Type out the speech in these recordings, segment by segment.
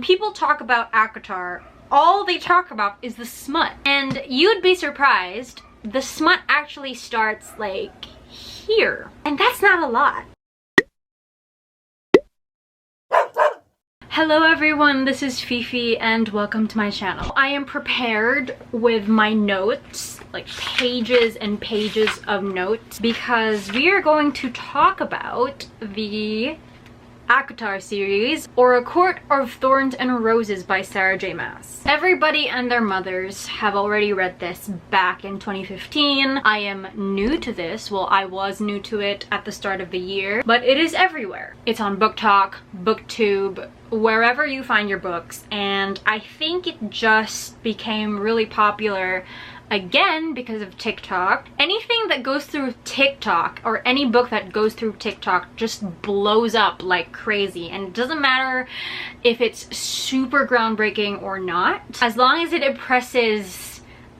People talk about ACOTAR, all they talk about is the smut. And you'd be surprised, the smut actually starts like here. And that's not a lot. Hello everyone, this is Fifi and welcome to my channel. I am prepared with my notes, like pages and pages of notes, because we are going to talk about the ACOTAR series, or A Court of Thorns and Roses by Sarah J. Maas. Everybody and their mothers have already read this back in 2015. I am new to this. Well, I was new to it at the start of the year, but it is everywhere. It's on Book Talk, BookTube, wherever you find your books, and I think it just became really popular again because of TikTok. Anything that goes through TikTok, or any book that goes through TikTok, just blows up like crazy, and it doesn't matter if it's super groundbreaking or not. As long as it impresses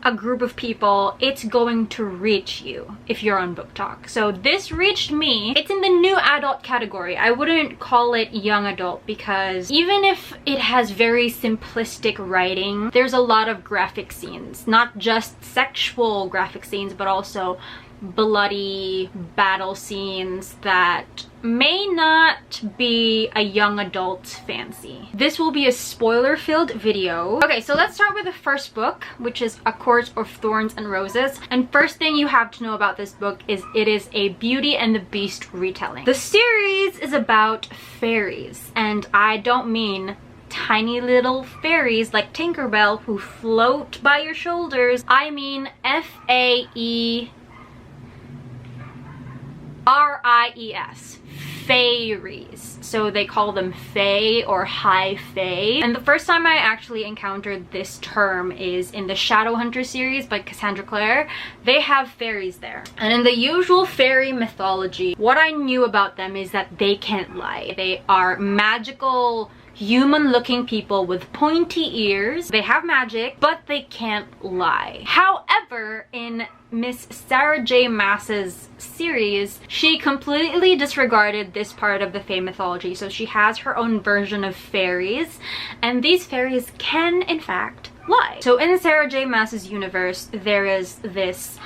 a group of people, it's going to reach you if you're on Book Talk. So this reached me. It's in the new adult category. I wouldn't call it young adult, because even if it has very simplistic writing, there's a lot of graphic scenes, not just sexual graphic scenes, but also bloody battle scenes that may not be a young adult's fancy. This will be a spoiler-filled video. Okay, so let's start with the first book, which is A Court of Thorns and Roses. And first thing you have to know about this book is it is a Beauty and the Beast retelling. The series is about fairies, and I don't mean tiny little fairies like Tinkerbell who float by your shoulders. I mean F-A-E-R-I-E-S, fairies. So they call them fae or high fae. And the first time I actually encountered this term is in the Shadowhunter series by Cassandra Clare. They have fairies there. And in the usual fairy mythology, what I knew about them is that they can't lie. They are magical, human-looking people with pointy ears. They have magic, but they can't lie. However, in Miss Sarah J. Maas's series, she completely disregarded this part of the fae mythology. So she has her own version of fairies, and these fairies can, in fact, lie. So in Sarah J. Maas's universe, there is this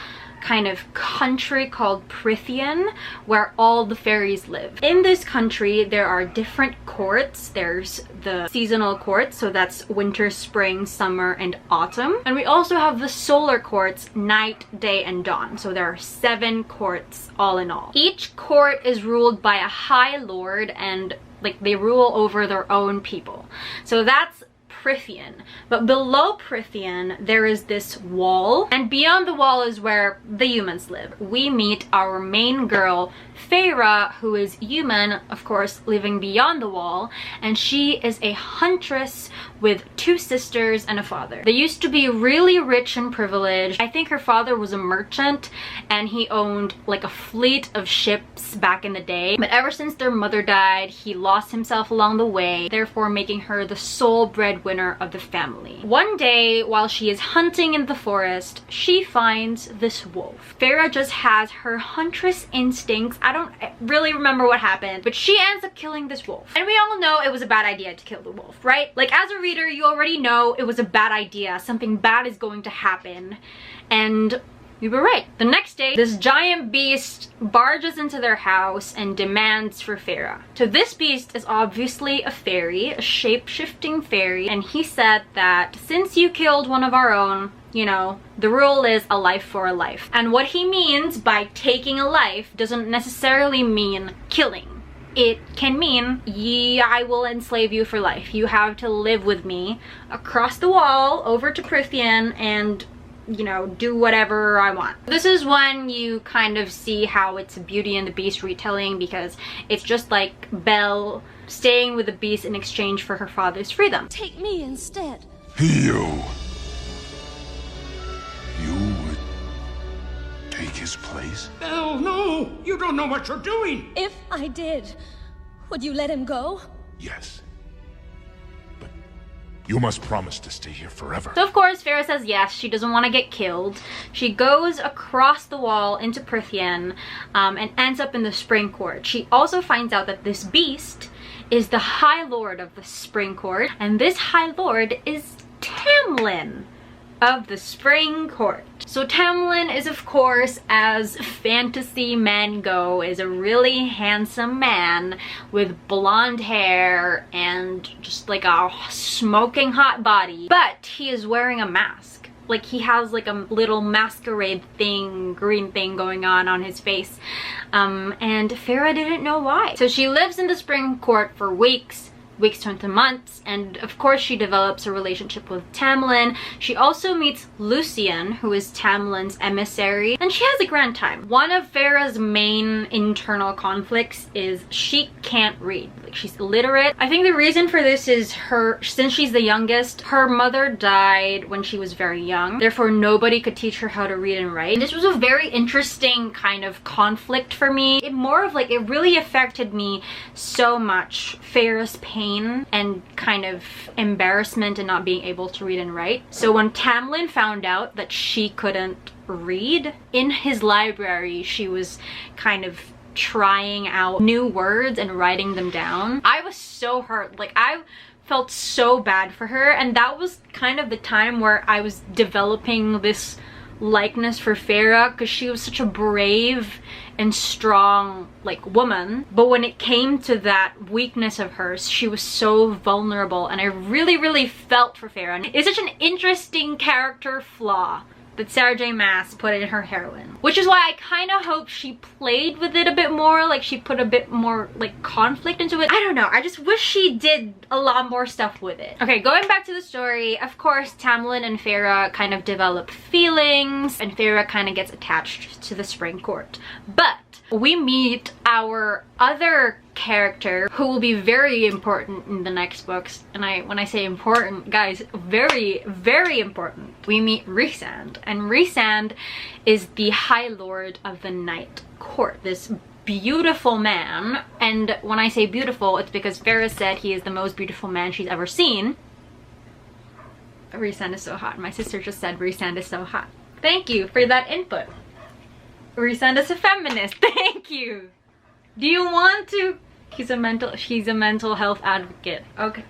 kind of country called Prithian where all the fairies live. In this country there are different courts. There's the seasonal courts, so that's winter, spring, summer, and autumn. And we also have the solar courts, night, day, and dawn. So there are 7 courts all in all. Each court is ruled by a high lord, and like they rule over their own people. So that's Prithian. But below Prithian there is this wall, and beyond the wall is where the humans live. We meet our main girl Feyre, who is human, of course, living beyond the wall, and she is a huntress with 2 sisters and a father. They used to be really rich and privileged. I think her father was a merchant and he owned like a fleet of ships back in the day, but ever since their mother died, he lost himself along the way, therefore making her the sole breadwinner of the family. One day, while she is hunting in the forest, she finds this wolf. Feyre just has her huntress instincts. I don't really remember what happened, but she ends up killing this wolf. And we all know it was a bad idea to kill the wolf, right? Like, as a reader, you already know it was a bad idea. Something bad is going to happen. And we were right. The next day, this giant beast barges into their house and demands for Feyre. So this beast is obviously a fairy, a shape-shifting fairy, and he said that since you killed one of our own, you know, the rule is a life for a life. And what he means by taking a life doesn't necessarily mean killing. It can mean, I will enslave you for life. You have to live with me across the wall over to Prithian and, you know, do whatever I want. This is when you kind of see how it's a Beauty and the Beast retelling, because it's just like Belle staying with the beast in exchange for her father's freedom. Take me instead. You would take his place? Belle, no! You don't know what you're doing! If I did, would you let him go? Yes. But you must promise to stay here forever. So of course Feyre says yes, she doesn't want to get killed. She goes across the wall into Prithian and ends up in the spring court. She also finds out that this beast is the High Lord of the Spring Court, and this High Lord is Tamlin of the Spring Court. So Tamlin is, of course, as fantasy men go, is a really handsome man with blonde hair and just like a smoking hot body, but he is wearing a mask. Like he has like a little masquerade thing, green thing going on his face, and Farah didn't know why. So she lives in the Spring Court for weeks turn to months, and of course she develops a relationship with Tamlin. She also meets Lucian, who is Tamlin's emissary, and she has a grand time. One of Farah's main internal conflicts is she can't read. Like, she's illiterate. I think the reason for this is since she's the youngest, her mother died when she was very young, therefore nobody could teach her how to read and write. This was a very interesting kind of conflict for me. It really affected me so much, Farah's pain and kind of embarrassment in not being able to read and write. So when Tamlin found out that she couldn't read, in his library she was kind of trying out new words and writing them down. I was so hurt. Like, I felt so bad for her, and that was kind of the time where I was developing this likeness for Farah, because she was such a brave and strong like woman, but when it came to that weakness of hers, she was so vulnerable, and I really felt for Farah. It's such an interesting character flaw that Sarah J Maas put in her heroine, which is why I kind of hope she played with it a bit more, like she put a bit more like conflict into it. I don't know, I just wish she did a lot more stuff with it. Okay, going back to the story, of course Tamlin and Farah kind of develop feelings, and Farah kind of gets attached to the Spring Court. But we meet our other character who will be very important in the next books, and when I say important, guys, very important. We meet Rhysand, and Rhysand is the High Lord of the Night Court, this beautiful man. And when I say beautiful, it's because Farah said he is the most beautiful man she's ever seen. Rhysand is so hot. My sister just said Rhysand is so hot. Thank you for that input. Rhysand is a feminist. Thank you. Do you want to? She's a mental health advocate. Okay.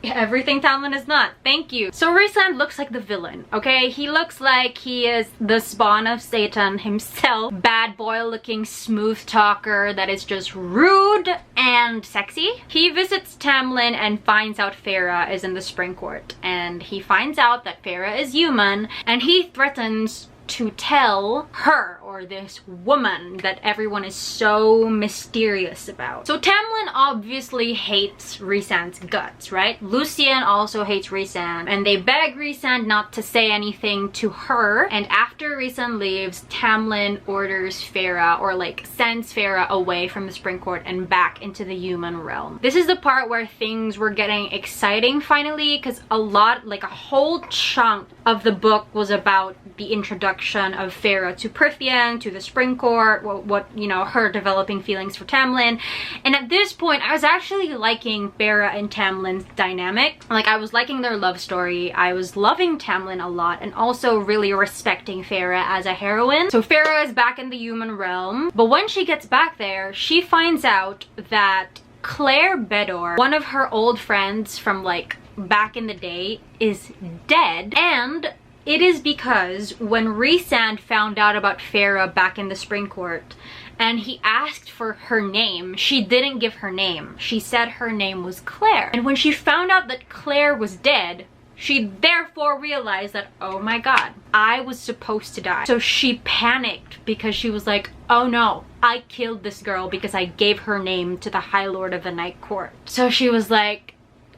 Everything Tamlin is not. Thank you. So Rhysand looks like the villain, okay? He looks like he is the spawn of Satan himself. Bad boy looking smooth talker that is just rude and sexy. He visits Tamlin and finds out Farah is in the Spring Court, and he finds out that Farah is human, and he threatens to tell her, or this woman that everyone is so mysterious about. So Tamlin obviously hates Rhysand's guts, right? Lucian also hates Rhysand, and they beg Rhysand not to say anything to her. And after Rhysand leaves, Tamlin orders Farah, or like sends Farah away from the Spring Court and back into the human realm. This is the part where things were getting exciting finally, because a whole chunk of the book was about the introduction of Farah to Prythian, to the Spring Court, what you know, her developing feelings for Tamlin. And at this point, I was actually liking Farah and Tamlin's dynamic. Like, I was liking their love story. I was loving Tamlin a lot, and also really respecting Farah as a heroine. So Farah is back in the human realm, but when she gets back there, she finds out that Claire Bedor, one of her old friends from like back in the day, is dead. And it is because when Rhysand found out about Farah back in the Spring Court and he asked for her name, she didn't give her name. She said her name was Claire. And when she found out that Claire was dead, she therefore realized that, oh my god, I was supposed to die. So she panicked because she was like, oh no, I killed this girl because I gave her name to the High Lord of the Night Court. So she was like,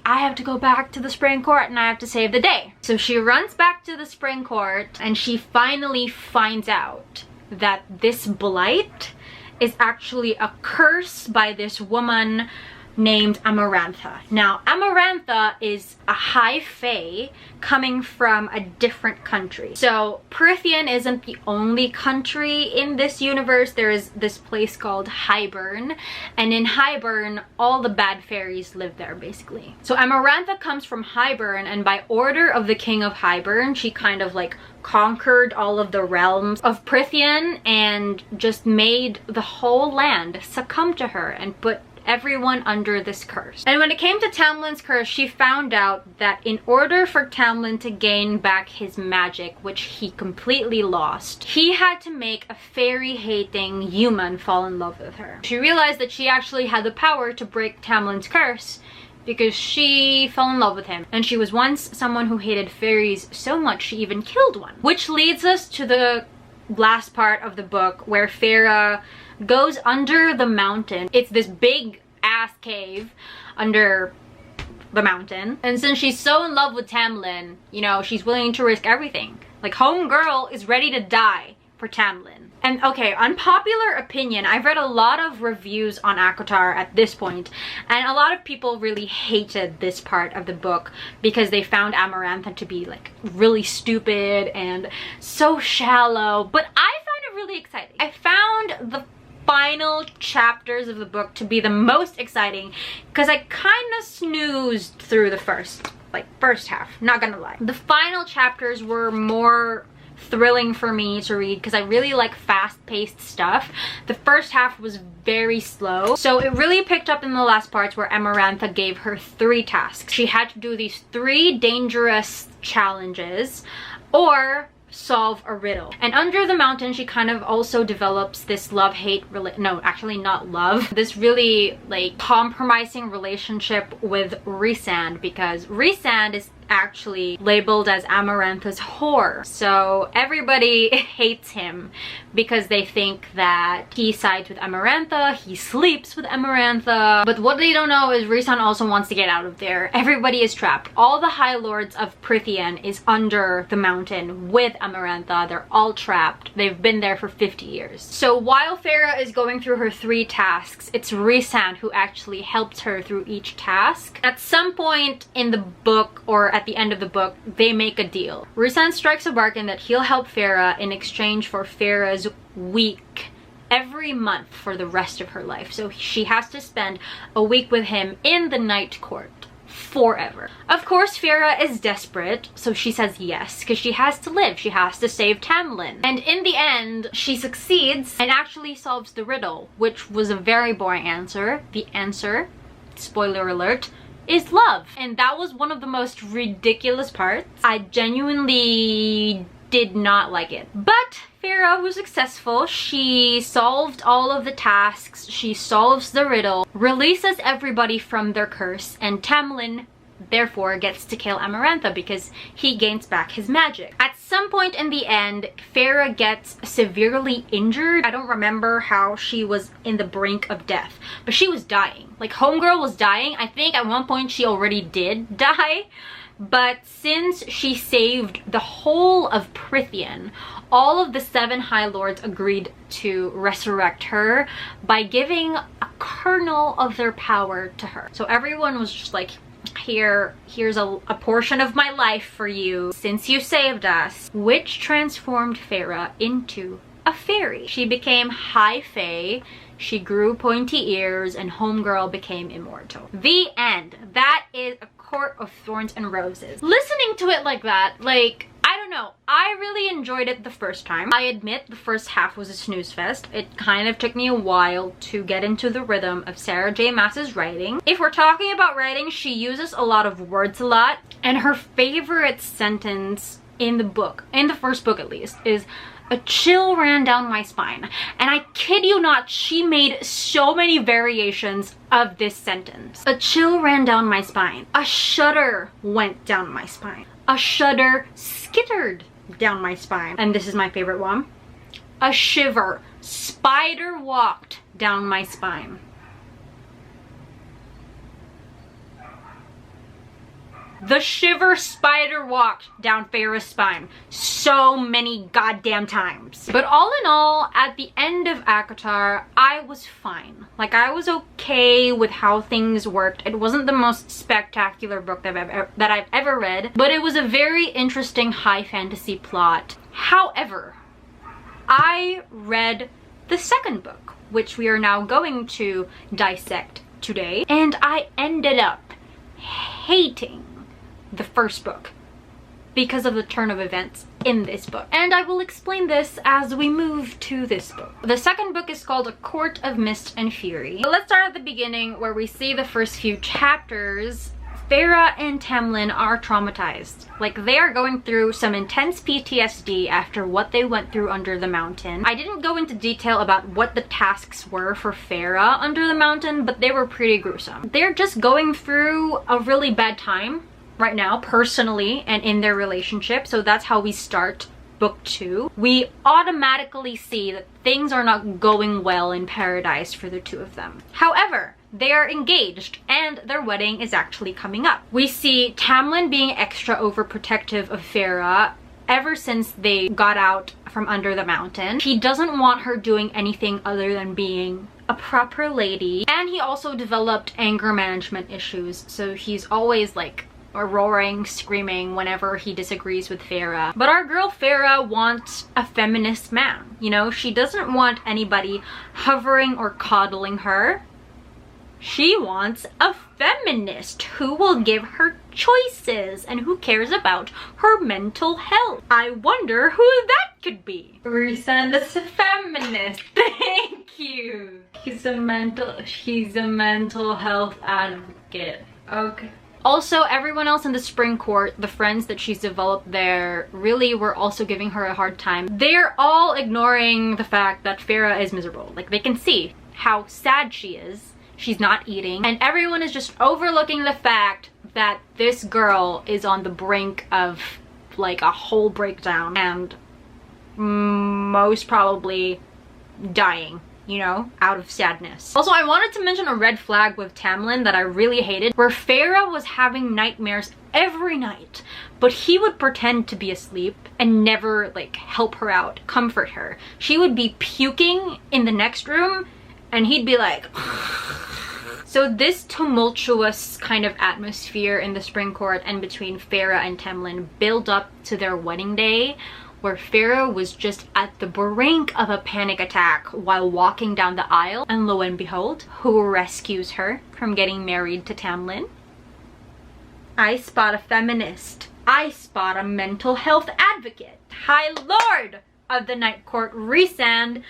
I have to go back to the Spring Court and I have to save the day. So she runs back to the Spring Court, and she finally finds out that this blight is actually a curse by this woman named Amarantha. Now, Amarantha is a high fae coming from a different country. So Prithian isn't the only country in this universe. There is this place called Hybern, and in Hybern all the bad fairies live there basically. So Amarantha comes from Hybern, and by order of the king of Hybern, she kind of like conquered all of the realms of Prithian and just made the whole land succumb to her and put everyone under this curse. And when it came to Tamlin's curse, she found out that in order for Tamlin to gain back his magic, which he completely lost, he had to make a fairy-hating human fall in love with her. She realized that she actually had the power to break Tamlin's curse because she fell in love with him. And she was once someone who hated fairies so much she even killed one. Which leads us to the last part of the book where Farah goes under the mountain. It's this big ass cave under the mountain, and since she's so in love with Tamlin, you know, she's willing to risk everything. Like, homegirl is ready to die for Tamlin. And okay, unpopular opinion, I've read a lot of reviews on ACOTAR at this point, and a lot of people really hated this part of the book because they found Amarantha to be like really stupid and so shallow, but I found it really exciting. I found the final chapters of the book to be the most exciting because I kind of snoozed through the first half, not gonna lie. The final chapters were more thrilling for me to read because I really like fast-paced stuff. The first half was very slow, so it really picked up in the last parts where Amarantha gave her 3 tasks. She had to do these 3 dangerous challenges or solve a riddle. And under the mountain, she kind of also develops this love-hate, no, actually not love, this really like compromising relationship with Rhysand, because Rhysand is actually labeled as Amarantha's whore. So everybody hates him because they think that he sides with Amarantha, he sleeps with Amarantha. But what they don't know is Rhysand also wants to get out of there. Everybody is trapped. All the High Lords of Prithian is under the mountain with Amarantha. They're all trapped. They've been there for 50 years. So while Farah is going through her 3 tasks, it's Rhysand who actually helps her through each task. At some point in the book, or at the end of the book, they make a deal. Rhysand strikes a bargain that he'll help Farah in exchange for Farah's week every month for the rest of her life. So she has to spend a week with him in the Night Court forever. Of course, Farah is desperate, so she says yes because she has to live. She has to save Tamlin. And in the end, she succeeds and actually solves the riddle, which was a very boring answer. The answer, spoiler alert, is love. And that was one of the most ridiculous parts. I genuinely did not like it. But Farah was successful. She solved all of the tasks. She solves the riddle, releases everybody from their curse, and Tamlin therefore gets to kill Amarantha because he gains back his magic. At some point in the end, Farah gets severely injured. I don't remember how she was in the brink of death, but she was dying. Like, homegirl was dying. I think at one point she already did die, but since she saved the whole of Prithian, all of the 7 High Lords agreed to resurrect her by giving a kernel of their power to her. So everyone was just like, here's a portion of my life for you since you saved us, which transformed Farah into a fairy. She became high fae, she grew pointy ears, and homegirl became immortal. The end. That is A Court of Thorns and Roses. Listening to it like that, like, I don't know, I really enjoyed it the first time. I admit the first half was a snooze fest. It kind of took me a while to get into the rhythm of Sarah J. Maas's writing. If we're talking about writing, she uses a lot of words a lot, and her favorite sentence in the book, in the first book at least, is "a chill ran down my spine." And I kid you not, she made so many variations of this sentence. A chill ran down my spine. A shudder went down my spine. A shudder skittered down my spine. And this is my favorite one. A shiver spider walked down my spine. The shiver spider walked down Feyre's spine so many goddamn times. But all in all, at the end of ACOTAR, I was fine. Like, I was okay with how things worked. It wasn't the most spectacular book that I've ever read, but it was a very interesting high fantasy plot. However, I read the second book, which we are now going to dissect today, and I ended up hating the first book because of the turn of events in this book, and I will explain this as we move to this book. The second book is called A Court of Mist and Fury. But let's start at the beginning, where we see the first few chapters. Feyre and Tamlin are traumatized. Like, they are going through some intense PTSD after what they went through under the mountain. I didn't go into detail about what the tasks were for Feyre under the mountain, but they were pretty gruesome. They're just going through a really bad time right now, personally, and in their relationship. So that's how we start book 2. We automatically see that things are not going well in paradise for the two of them. However, they are engaged and their wedding is actually coming up. We see Tamlin being extra overprotective of Feyre ever since they got out from under the mountain. He doesn't want her doing anything other than being a proper lady. And he also developed anger management issues, so he's always like roaring, screaming whenever he disagrees with Feyre. But our girl Feyre wants a feminist man. You know, she doesn't want anybody hovering or coddling her. She wants a feminist who will give her choices and who cares about her mental health. I wonder who that could be. Rhysand is a feminist. Thank you. He's a mental health advocate. Okay. Also, everyone else in the Spring Court, the friends that she's developed there, really were also giving her a hard time. They're all ignoring the fact that Feyre is miserable. Like, they can see how sad she is. She's not eating. And everyone is just overlooking the fact that this girl is on the brink of, like, a whole breakdown and most probably dying, you know, out of sadness. Also, I wanted to mention a red flag with Tamlin that I really hated, where Feyre was having nightmares every night, but he would pretend to be asleep and never, like, help her out, comfort her. She would be puking in the next room and he'd be like... So this tumultuous kind of atmosphere in the Spring Court and between Feyre and Tamlin build up to their wedding day, where Feyre was just at the brink of a panic attack while walking down the aisle, and lo and behold, who rescues her from getting married to Tamlin? I spot a feminist. I spot a mental health advocate. High Lord of the Night Court, Rhysand,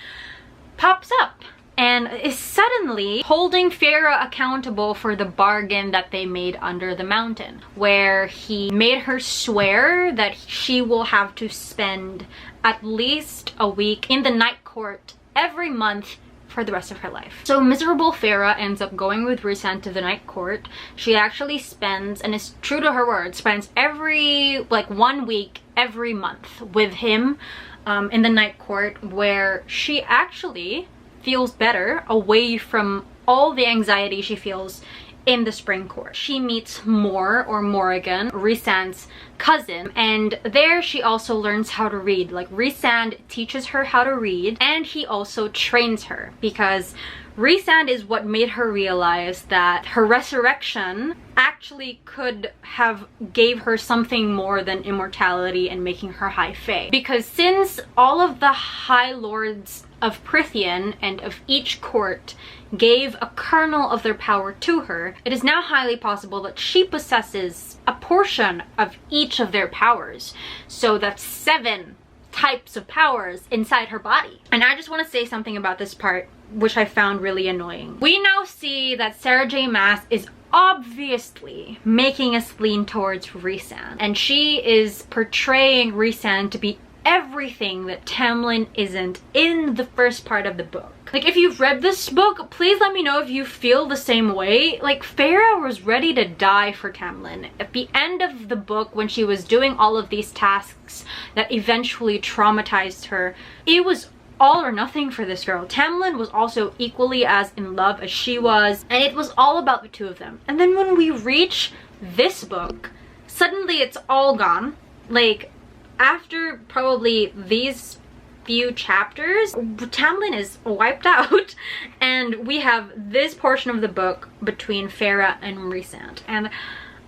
pops up and is suddenly holding Feyre accountable for the bargain that they made under the mountain, where he made her swear that she will have to spend at least a week in the Night Court every month for the rest of her life. So miserable Feyre ends up going with Rhysand to the Night Court. She actually spends, and is true to her word, spends every, like, 1 week every month with him in the Night Court, where she actually feels better, away from all the anxiety she feels in the Spring Court. She meets Morrigan, Rhysand's cousin, and there she also learns how to read. Like, Rhysand teaches her how to read, and he also trains her, because Rhysand is what made her realize that her resurrection actually could have gave her something more than immortality and making her high fae. Because since all of the High Lords of Prythian and of each court gave a kernel of their power to her, it is now highly possible that she possesses a portion of each of their powers. So that's 7 types of powers inside her body. And I just want to say something about this part, which I found really annoying. We now see that Sarah J. Maas is obviously making us lean towards Rhysand, and she is portraying Rhysand to be everything that Tamlin isn't in the first part of the book. Like, if you've read this book, please let me know if you feel the same way. Like, Feyre was ready to die for Tamlin. At the end of the book, when she was doing all of these tasks that eventually traumatized her, it was all or nothing for this girl. Tamlin was also equally as in love as she was, and it was all about the two of them. And then when we reach this book, suddenly it's all gone. Like, after probably these few chapters, Tamlin is wiped out, and we have this portion of the book between Farah and Rhysand, and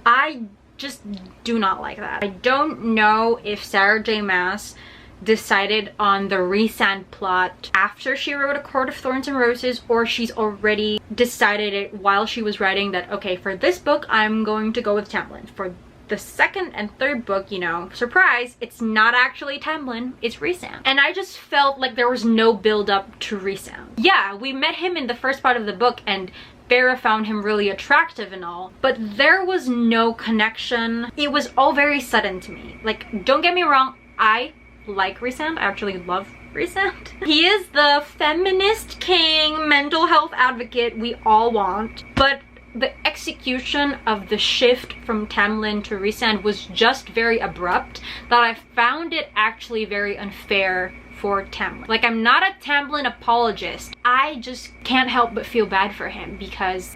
I just do not like that. I don't know if Sarah J. Maas decided on the Rhysand plot after she wrote A Court of Thorns and Roses, or she's already decided it while she was writing that, okay, for this book I'm going to go with Tamlin. For the second and third book, you know, surprise, it's not actually Tamlin, it's Rhysand. And I just felt like there was no build up to Rhysand. Yeah, we met him in the first part of the book and Farah found him really attractive and all, but there was no connection. It was all very sudden to me. Like, don't get me wrong, I like Rhysand. I actually love Rhysand. He is the feminist king, mental health advocate we all want, but the execution of the shift from Tamlin to Rhysand was just very abrupt that I found it actually very unfair for Tamlin. Like, I'm not a Tamlin apologist. I just can't help but feel bad for him because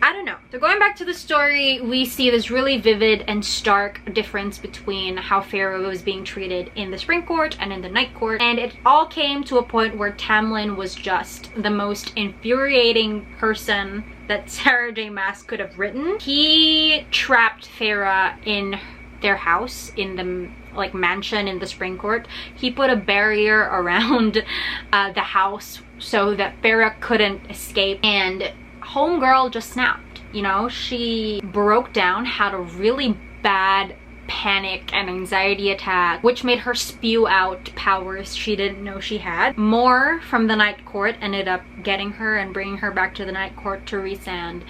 I don't know. So going back to the story, we see this really vivid and stark difference between how Farah was being treated in the Spring Court and in the Night Court, and it all came to a point where Tamlin was just the most infuriating person that Sarah J. Maas could have written. He trapped Farah in their house, in the like mansion in the Spring Court. He put a barrier around the house so that Farah couldn't escape, and homegirl just snapped. You know, she broke down, had a really bad panic and anxiety attack, which made her spew out powers she didn't know she had. More from the Night Court ended up getting her and bringing her back to the Night Court to Rhysand,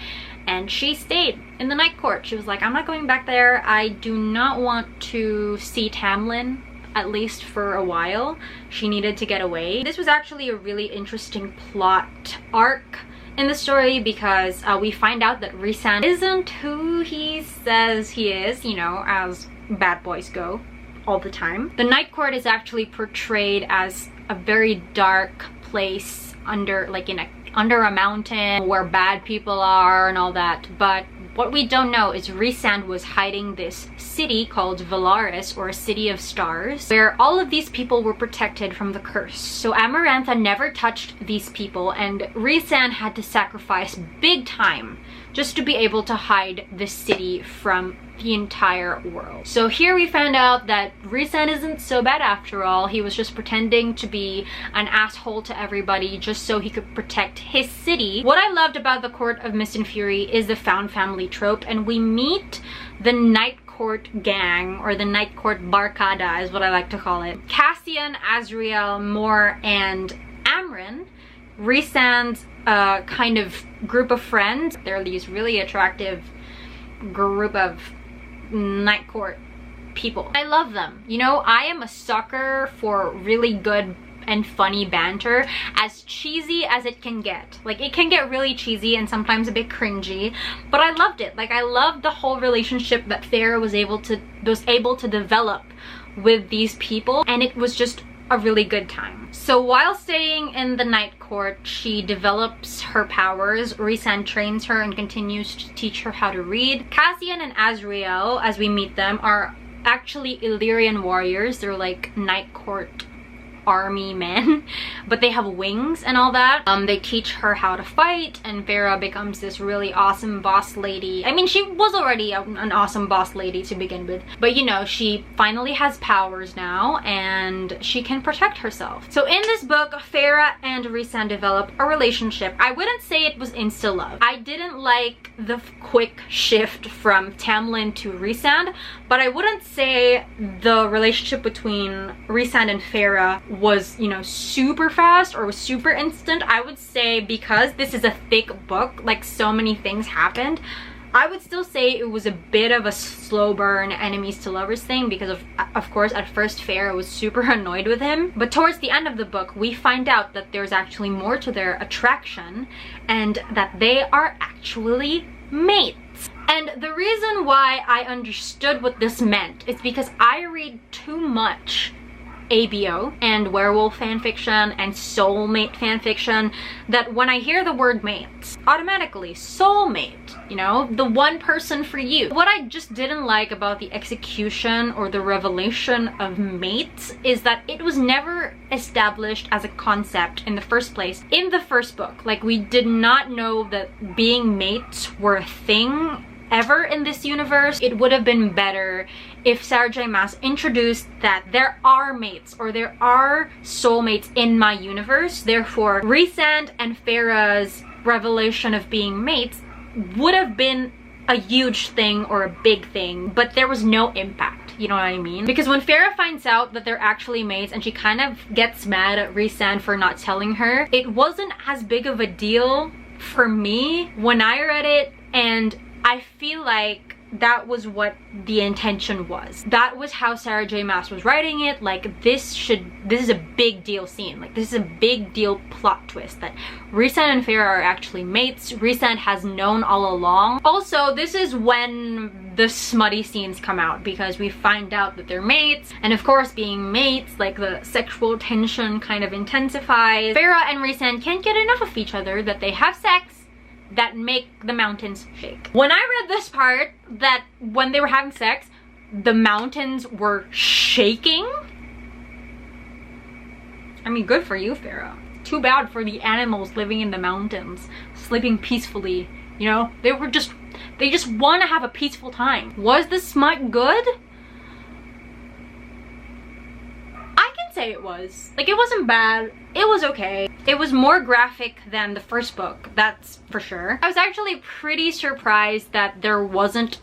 and she stayed in the Night Court. She was like, I'm not going back there. I do not want to see Tamlin, at least for a while. She needed to get away. This was actually a really interesting plot arc in the story because we find out that Rhysand isn't who he says he is, you know, as bad boys go all the time. The Night Court is actually portrayed as a very dark place under a mountain where bad people are and all that, but what we don't know is Rhysand was hiding this city called Valaris, or a city of stars, where all of these people were protected from the curse. So Amarantha never touched these people, and Rhysand had to sacrifice big time just to be able to hide the city from the entire world. So here we found out that Rhysand isn't so bad after all. He was just pretending to be an asshole to everybody just so he could protect his city. What I loved about the Court of Mist and Fury is the found family trope, and we meet the Night Court gang, or the Night Court Barkada is what I like to call it. Cassian, Azriel, Mor, and Amren, Rhysand's kind of group of friends. They're these really attractive group of Night Court people. I love them. You know, I am a sucker for really good and funny banter, as cheesy as it can get. Like, it can get really cheesy and sometimes a bit cringy, but I loved it. Like, I loved the whole relationship that Farah was able to develop with these people, and it was just a really good time. So while staying in the Night Court, she develops her powers. Rhysand trains her and continues to teach her how to read. Cassian and Azriel, as we meet them, are actually Illyrian warriors. They're like Night Court army men, but they have wings and all that. They teach her how to fight, and Farah becomes this really awesome boss lady. I mean, she was already an awesome boss lady to begin with, but you know, she finally has powers now and she can protect herself. So in this book, Farah and Rhysand develop a relationship. I wouldn't say it was insta love. I didn't like the quick shift from Tamlin to Rhysand, but I wouldn't say the relationship between Rhysand and Farah was, you know, super fast or was super instant. I would say, because this is a thick book, like so many things happened, I would still say it was a bit of a slow burn enemies to lovers thing, because of course at first Farah was super annoyed with him, but towards the end of the book we find out that there's actually more to their attraction and that they are actually mates. And the reason why I understood what this meant is because I read too much ABO and werewolf fanfiction and soulmate fanfiction that when I hear the word mates, automatically soulmate, you know, the one person for you. What I just didn't like about the execution or the revelation of mates is that it was never established as a concept in the first place in the first book. Like, we did not know that being mates were a thing ever in this universe. It would have been better if Sarah J Maas introduced that there are mates or there are soulmates in my universe. Therefore, Rhysand and Farah's revelation of being mates would have been a huge thing or a big thing, but there was no impact. You know what I mean? Because when Farah finds out that they're actually mates and she kind of gets mad at Rhysand for not telling her, it wasn't as big of a deal for me when I read it, and I feel like that was what the intention was. That was how Sarah J Maas was writing it. Like, this is a big deal scene. Like, this is a big deal plot twist that Rhysand and Farah are actually mates. Rhysand has known all along. Also, this is when the smutty scenes come out because we find out that they're mates, and of course, being mates, like, the sexual tension kind of intensifies. Farah and Rhysand can't get enough of each other that they have sex that make the mountains shake. When I read this part, that when they were having sex, the mountains were shaking. I mean, good for you, Farah. Too bad for the animals living in the mountains, sleeping peacefully. You know, they just want to have a peaceful time. Was the smut good? I can say it was. Like, it wasn't bad. It was okay. It was more graphic than the first book, that's for sure. I was actually pretty surprised that there wasn't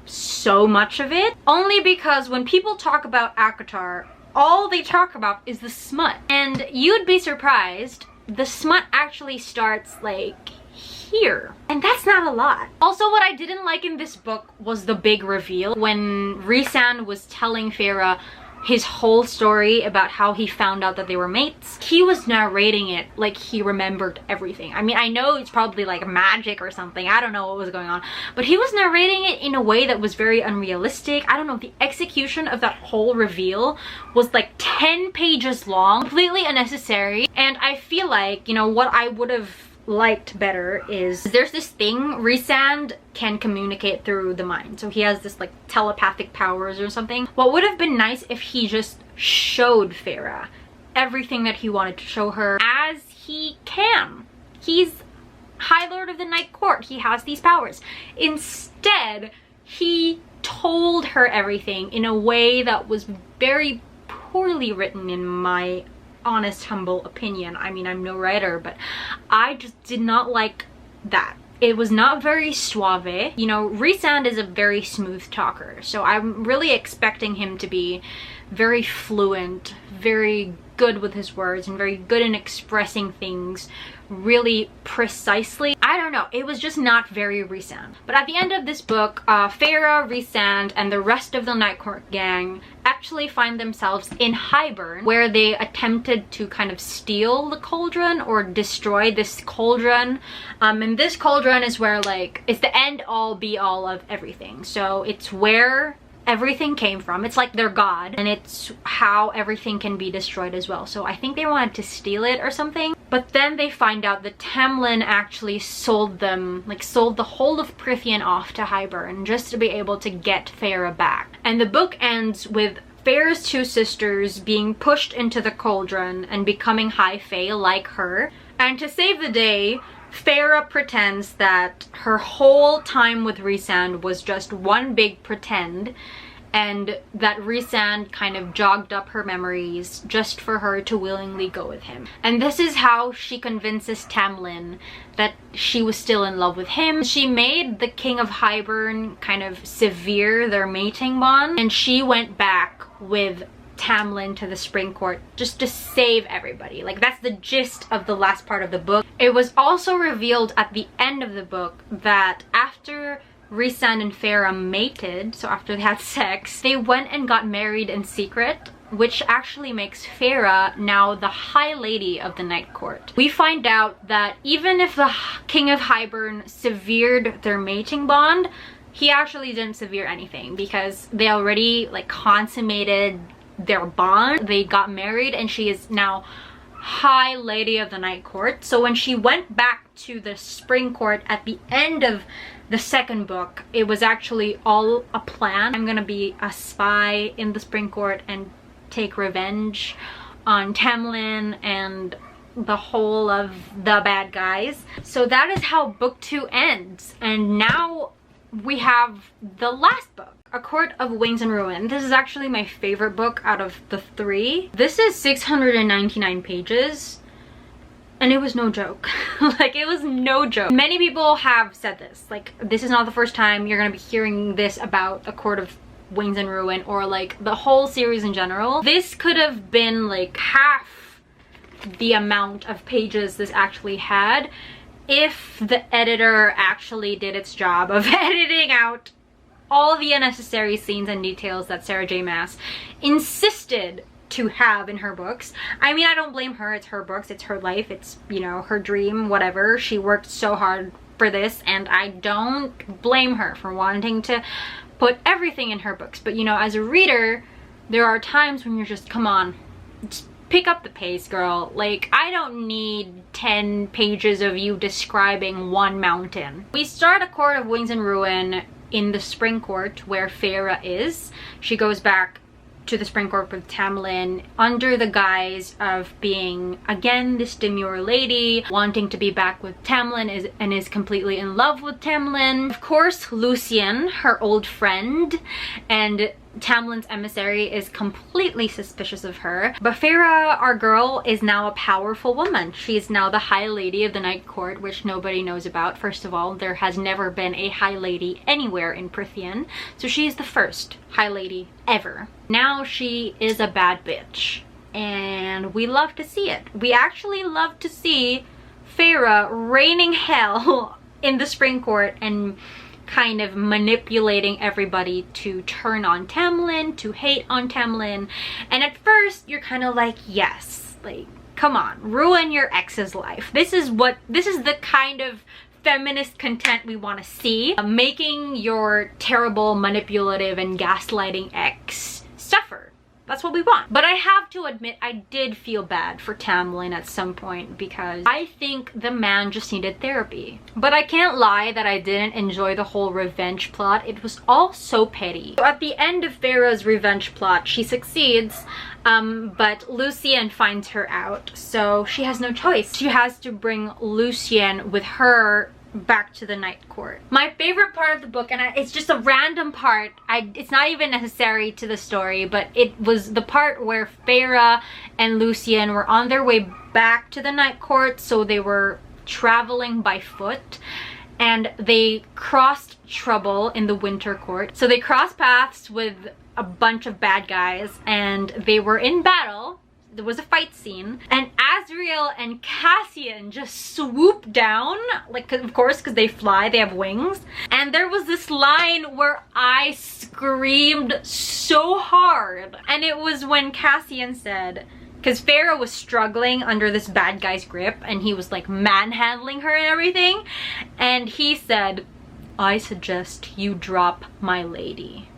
so much of it, only because when people talk about ACOTAR, all they talk about is the smut. And you'd be surprised, the smut actually starts like here, and that's not a lot. Also, what I didn't like in this book was the big reveal when Rhysand was telling Farah his whole story about how he found out that they were mates. He was narrating it like he remembered everything. I mean, I know it's probably like magic or something. I don't know what was going on, but he was narrating it in a way that was very unrealistic. I don't know, the execution of that whole reveal was like 10 pages long, completely unnecessary. And I feel like, you know, what I would have liked better is there's this thing, Rhysand can communicate through the mind, so he has this like telepathic powers or something. What would have been nice if he just showed Farah everything that he wanted to show her, as he can. He's High Lord of the Night Court, he has these powers. Instead, he told her everything in a way that was very poorly written, in my honest, humble opinion. I mean, I'm no writer, but I just did not like that. It was not very suave. You know, Rhysand is a very smooth talker, so I'm really expecting him to be very fluent, very good with his words, and very good in expressing things really precisely. I don't know, it was just not very Rhysand. But at the end of this book, Farah, Rhysand, and the rest of the Night Court gang actually find themselves in Hybern, where they attempted to kind of steal the cauldron or destroy this cauldron. And this cauldron is where, like, it's the end all be all of everything. So it's where everything came from. It's like their god, and it's how everything can be destroyed as well. So I think they wanted to steal it or something. But then they find out that Tamlin actually sold them, like sold the whole of Prythian off to Hybern just to be able to get Farah back. And the book ends with Farah's two sisters being pushed into the cauldron and becoming high fae like her. And to save the day, Farah pretends that her whole time with Rhysand was just one big pretend, and that Rhysand kind of jogged up her memories just for her to willingly go with him. And this is how she convinces Tamlin that she was still in love with him. She made the King of Hybern kind of sever their mating bond, and she went back with Tamlin to the Spring Court just to save everybody. Like, that's the gist of the last part of the book. It was also revealed at the end of the book that after Rhysand and Farah mated, so after they had sex, they went and got married in secret, which actually makes Farah now the High Lady of the Night Court. We find out that even if the King of Hybern severed their mating bond, he actually didn't sever anything, because they already like consummated their bond. They got married and she is now High Lady of the Night Court. So when she went back to the Spring Court at the end of the second book, it was actually all a plan. I'm gonna be a spy in the Spring Court and take revenge on Tamlin and the whole of the bad guys. So that is how book 2 ends. And now we have the last book, A Court of Wings and Ruin. This is actually my favorite book out of the 3. This is 699 pages. And it was no joke. Like, it was no joke. Many people have said this. Like, this is not the first time you're gonna be hearing this about A Court of Wings and Ruin, or like the whole series in general. This could have been like half the amount of pages this actually had if the editor actually did its job of editing out all the unnecessary scenes and details that Sarah J. Maas insisted to have in her books. I mean, I don't blame her. It's her books, it's her life, it's, you know, her dream, whatever. She worked so hard for this, and I don't blame her for wanting to put everything in her books. But, you know, as a reader, there are times when you're just, come on, just pick up the pace, girl. Like, I don't need 10 pages of you describing one mountain. We start A Court of Wings and Ruin in the Spring Court, where Feyre is. She goes back to the Spring Court with Tamlin under the guise of being, again, this demure lady, wanting to be back with Tamlin and is completely in love with Tamlin. Of course, Lucien, her old friend, and Tamlin's emissary, is completely suspicious of her. But Feyre, our girl, is now a powerful woman. She is now the High Lady of the Night Court, which nobody knows about. First of all, there has never been a High Lady anywhere in Prythian, so she is the first High Lady ever. Now she is a bad bitch, and we love to see it. We actually love to see Feyre raining hell in the Spring Court and kind of manipulating everybody to turn on Tamlin, to hate on Tamlin. And at first you're kind of like, yes, like, come on, ruin your ex's life. This is the kind of feminist content we want to see. Making your terrible, manipulative, and gaslighting ex suffer. That's what we want. But I have to admit, I did feel bad for Tamlin at some point, because I think the man just needed therapy. But I can't lie that I didn't enjoy the whole revenge plot. It was all so petty. So at the end of Feyre's revenge plot, she succeeds, but Lucien finds her out, so she has no choice. She has to bring Lucien with her back to the Night Court. My favorite part of the book, and it's just a random part, it's not even necessary to the story, but it was the part where Feyre and Lucien were on their way back to the Night Court. So they were traveling by foot, and they crossed trouble in the Winter Court. So they crossed paths with a bunch of bad guys, and they were in battle. There was a fight scene, and Azriel and Cassian just swoop down, like, of course, because they fly, they have wings. And there was this line where I screamed so hard, and it was when Cassian said, because Feyre was struggling under this bad guy's grip, and he was like manhandling her and everything, and he said, "I suggest you drop my lady."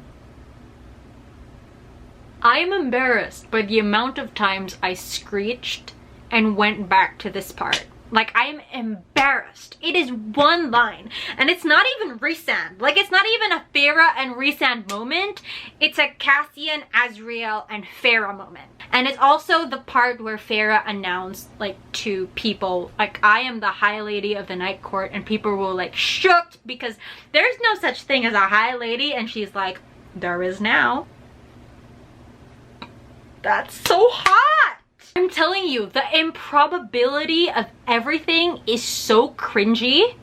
I am embarrassed by the amount of times I screeched and went back to this part. Like, I am embarrassed. It is one line, and it's not even Rhysand. Like, it's not even a Feyre and Rhysand moment. It's a Cassian, Azriel, and Feyre moment. And it's also the part where Feyre announced, like, to people, like, I am the High Lady of the Night Court, and people were like shook because there's no such thing as a High Lady, and she's like, there is now. That's so hot! I'm telling you, the improbability of everything is so cringy.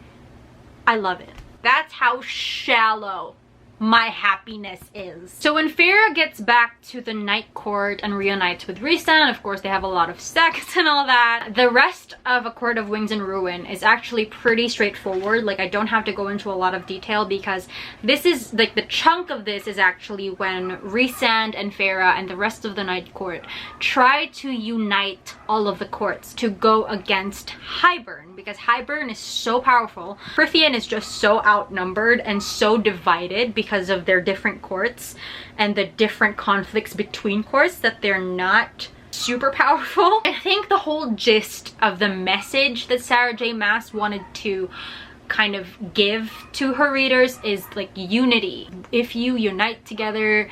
I love it. That's how shallow my happiness is. So when Feyre gets back to the Night Court and reunites with Rhysand, of course they have a lot of sex and all that. The rest of A Court of Wings and Ruin is actually pretty straightforward. Like, I don't have to go into a lot of detail, because this is, like, the chunk of this is actually when Rhysand and Feyre and the rest of the Night Court try to unite all of the courts to go against Hybern, because Hybern is so powerful. Prythian is just so outnumbered and so divided because because of their different courts and the different conflicts between courts that they're not super powerful. I think the whole gist of the message that Sarah J Maas wanted to kind of give to her readers is like unity. If you unite together,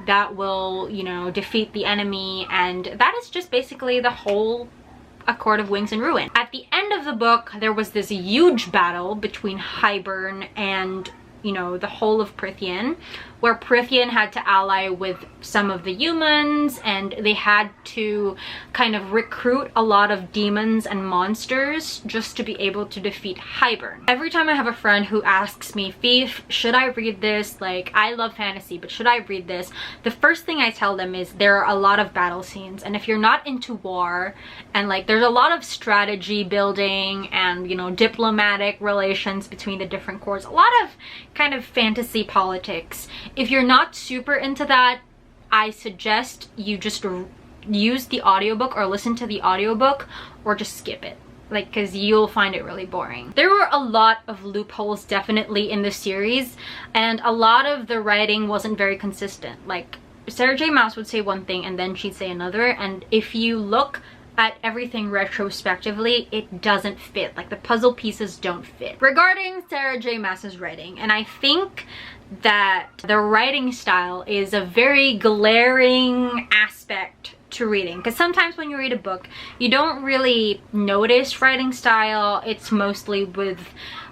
that will, you know, defeat the enemy, and that is just basically the whole A Court of Wings and Ruin. At the end of the book, there was this huge battle between Hybern and, you know, the whole of Prythian, where Prythian had to ally with some of the humans, and they had to kind of recruit a lot of demons and monsters just to be able to defeat Hybern. Every time I have a friend who asks me, Fief, should I read this? Like, I love fantasy, but should I read this? The first thing I tell them is there are a lot of battle scenes, and if you're not into war, and like there's a lot of strategy building and, you know, diplomatic relations between the different courts, a lot of kind of fantasy politics. If you're not super into that, I suggest you just use the audiobook or listen to the audiobook or just skip it, like, because you'll find it really boring. There were a lot of loopholes definitely in the series, and a lot of the writing wasn't very consistent. Like, Sarah J Maas would say one thing and then she'd say another, and if you look at everything retrospectively, it doesn't fit. Like, the puzzle pieces don't fit. Regarding Sarah J Maas's writing, and I think that the writing style is a very glaring aspect to reading, because sometimes when you read a book, you don't really notice writing style. It's mostly with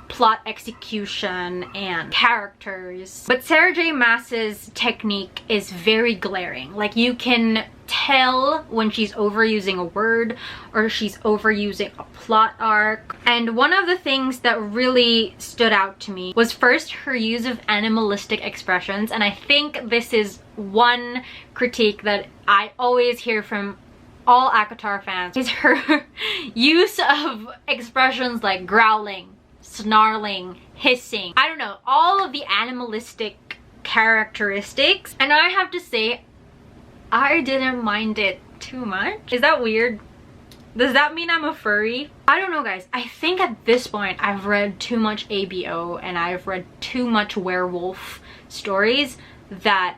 plot execution and characters. But Sarah J Maas's technique is very glaring. Like, you can tell when she's overusing a word or she's overusing a plot arc. And one of the things that really stood out to me was first her use of animalistic expressions, and I think this is one critique that I always hear from all ACOTAR fans, is her use of expressions like growling, snarling, hissing, I don't know, all of the animalistic characteristics. And I have to say, I didn't mind it too much. Is that weird? Does that mean I'm a furry? I don't know, guys. I think at this point I've read too much ABO and I've read too much werewolf stories that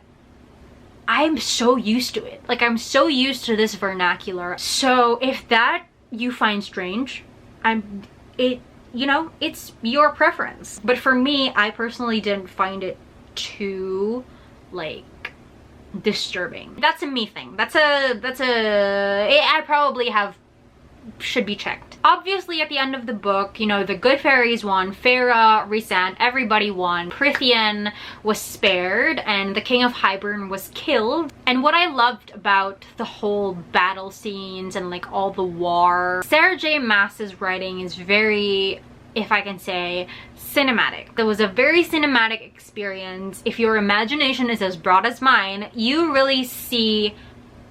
I'm so used to it. Like, I'm so used to this vernacular. So if that you find strange, you know, it's your preference. But for me, I personally didn't find it too, like, disturbing. That's a me thing. I probably should be checked. Obviously, at the end of the book, you know, the good fairies won. Farah, Rhysand, everybody won. Prythian was spared and the king of Hybern was killed. And what I loved about the whole battle scenes and like all the war, Sarah J Maas's writing is very, if I can say, cinematic. There was a very cinematic experience. If your imagination is as broad as mine, you really see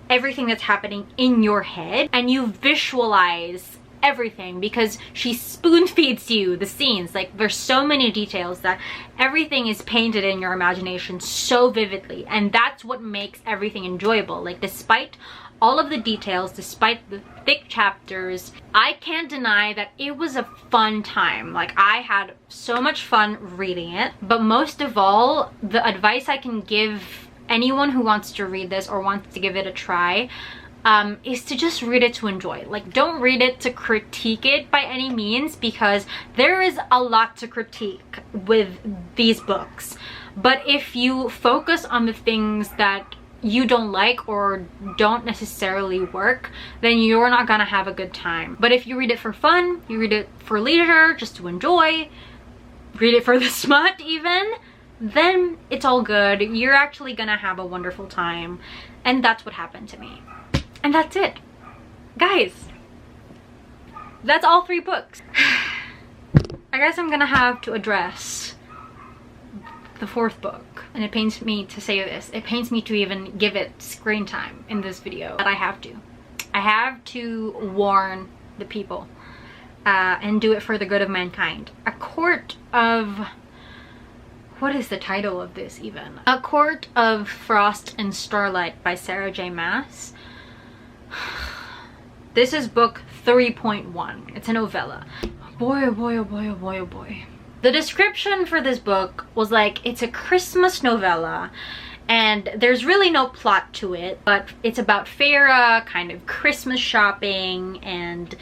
everything that's happening in your head and you visualize everything, because she spoon feeds you the scenes. Like, there's so many details that everything is painted in your imagination so vividly, and that's what makes everything enjoyable. Like, despite all of the details, despite the thick chapters, I can't deny that it was a fun time. Like, I had so much fun reading it. But most of all, the advice I can give anyone who wants to read this or wants to give it a try is to just read it to enjoy. Like, don't read it to critique it by any means, because there is a lot to critique with these books. But if you focus on the things that you don't like or don't necessarily work, then you're not gonna have a good time. But if you read it for fun, you read it for leisure, just to enjoy, read it for the smut even, then it's all good. You're actually gonna have a wonderful time. And that's what happened to me. And that's it. Guys, that's all 3 books. I guess I'm gonna have to address the 4th book. And it pains me to say this. It pains me to even give it screen time in this video. But I have to. I have to warn the people and do it for the good of mankind. A Court of... what is the title of this even? A Court of Frost and Starlight by Sarah J Maas. This is book 3.1. It's a novella. Boy, oh boy, oh boy, oh boy, oh boy. The description for this book was like, it's a Christmas novella and there's really no plot to it, but it's about Farah kind of Christmas shopping and,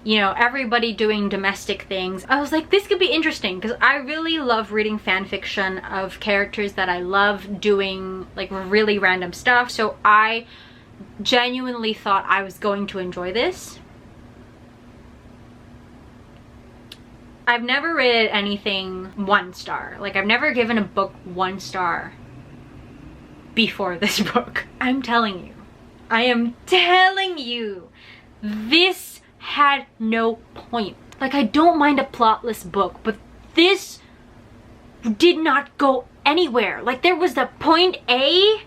you know, everybody doing domestic things. I was like, this could be interesting because I really love reading fan fiction of characters that I love doing like really random stuff. So I genuinely thought I was going to enjoy this. I've never rated anything 1 star. Like, I've never given a book 1 star before this book. I'm telling you. I am telling you. This had no point. Like, I don't mind a plotless book, but this did not go anywhere. Like, there was the point A,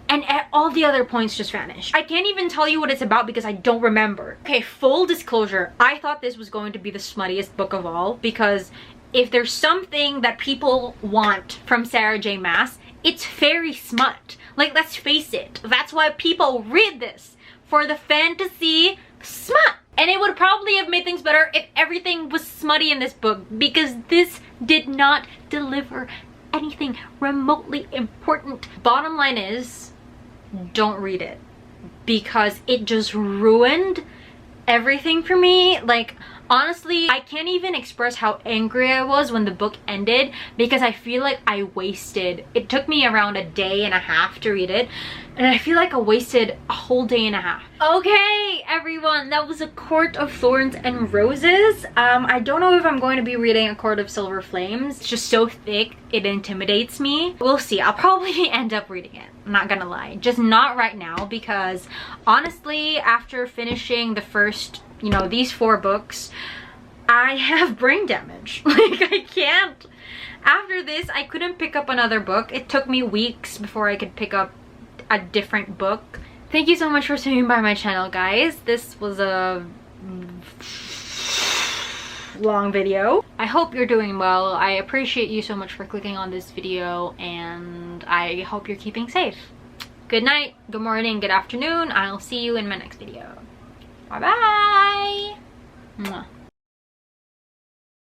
and all the other points just vanished. I can't even tell you what it's about because I don't remember. Okay, full disclosure, I thought this was going to be the smuttiest book of all, because if there's something that people want from Sarah J Maas, it's fairy smut. Like, let's face it, that's why people read this, for the fantasy smut. And it would probably have made things better if everything was smutty in this book, because this did not deliver anything remotely important. Bottom line is, don't read it, because it just ruined everything for me. Like, honestly, I can't even express how angry I was when the book ended, because I feel like I wasted, it took me around a day and a half to read it, and I feel like I wasted a whole day and a half. Okay, everyone, that was A Court of Thorns and Roses. I don't know if I'm going to be reading A Court of Silver Flames. It's just so thick, it intimidates me. We'll see. I'll probably end up reading it. I'm not gonna lie. Just not right now, because honestly, after finishing the first, you know, these 4 books, I have brain damage. Like, I can't. After this, I couldn't pick up another book. It took me weeks before I could pick up a different book. Thank you so much for swinging by my channel, guys. This was a long video. I hope you're doing well. I appreciate you so much for clicking on this video, and I hope you're keeping safe. Good night, good morning, good afternoon. I'll see you in my next video. Bye bye. Mwah.